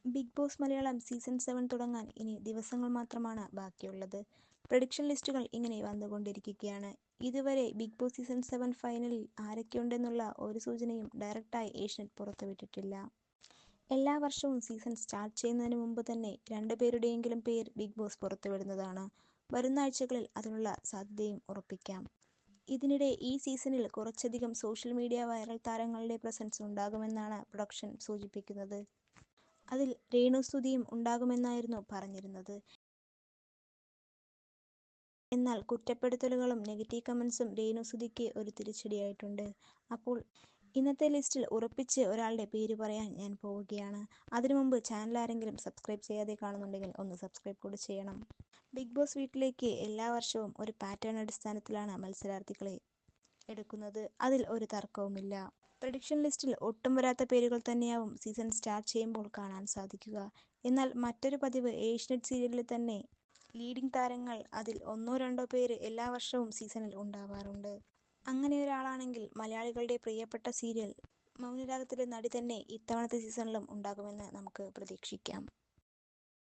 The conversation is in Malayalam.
ബിഗ് ബോസ് മലയാളം സീസൺ 7 തുടങ്ങാൻ ഇനി ദിവസങ്ങൾ മാത്രമാണ് ബാക്കിയുള്ളത്. പ്രഡിക്ഷൻ ലിസ്റ്റുകൾ ഇങ്ങനെ വന്നുകൊണ്ടിരിക്കുകയാണ്. ഇതുവരെ ബിഗ് ബോസ് സീസൺ 7 ഫൈനലിൽ ആരൊക്കെയുണ്ടെന്നുള്ള ഒരു സൂചനയും ഡയറക്റ്റായി ഏഷ്യനെറ്റ് പുറത്തുവിട്ടിട്ടില്ല. എല്ലാ വർഷവും സീസൺ സ്റ്റാർട്ട് ചെയ്യുന്നതിന് മുമ്പ് തന്നെ 2 പേരുടെയെങ്കിലും പേര് ബിഗ് ബോസ് പുറത്തുവിടുന്നതാണ്. വരുന്ന ആഴ്ചകളിൽ അതിനുള്ള സാധ്യതയും ഉറപ്പിക്കാം. ഇതിനിടെ ഈ സീസണിൽ കുറച്ചധികം സോഷ്യൽ മീഡിയ വൈറൽ താരങ്ങളുടെ പ്രസൻസ് ഉണ്ടാകുമെന്നാണ് പ്രൊഡക്ഷൻ സൂചിപ്പിക്കുന്നത്. അതിൽ രേണുസുധിയും ഉണ്ടാകുമെന്നായിരുന്നു പറഞ്ഞിരുന്നത്. എന്നാൽ കുറ്റപ്പെടുത്തലുകളും നെഗറ്റീവ് കമന്റ്സും രേണുസുധിക്ക് ഒരു തിരിച്ചടിയായിട്ടുണ്ട്. അപ്പോൾ ഇന്നത്തെ ലിസ്റ്റിൽ ഉറപ്പിച്ച് ഒരാളുടെ പേര് പറയാൻ ഞാൻ പോവുകയാണ്. അതിനു മുമ്പ് ചാനൽ ആരെങ്കിലും സബ്സ്ക്രൈബ് ചെയ്യാതെ കാണുന്നുണ്ടെങ്കിൽ ഒന്ന് സബ്സ്ക്രൈബ് കൂടി ചെയ്യണം. ബിഗ് ബോസ് വീട്ടിലേക്ക് എല്ലാ വർഷവും ഒരു പാറ്റേൺ അടിസ്ഥാനത്തിലാണ് മത്സരാർത്ഥികളെ എടുക്കുന്നത്. അതിൽ ഒരു തർക്കവുമില്ല. പ്രഡിക്ഷൻ ലിസ്റ്റിൽ ഒട്ടും വരാത്ത പേരുകൾ തന്നെയാവും സീസൺ സ്റ്റാർട്ട് ചെയ്യുമ്പോൾ കാണാൻ സാധിക്കുക. എന്നാൽ മറ്റൊരു പതിവ് ഏഷ്യനെറ്റ് സീരിയലിൽ തന്നെ ലീഡിംഗ് താരങ്ങൾ അതിൽ 1-2 പേര് എല്ലാ വർഷവും സീസണിൽ ഉണ്ടാവാറുണ്ട്. അങ്ങനെയൊരാളാണെങ്കിൽ മലയാളികളുടെ പ്രിയപ്പെട്ട സീരിയൽ മൗനരാഗത്തിലെ നടി തന്നെ ഇത്തവണത്തെ സീസണിലും ഉണ്ടാകുമെന്ന് നമുക്ക് പ്രതീക്ഷിക്കാം.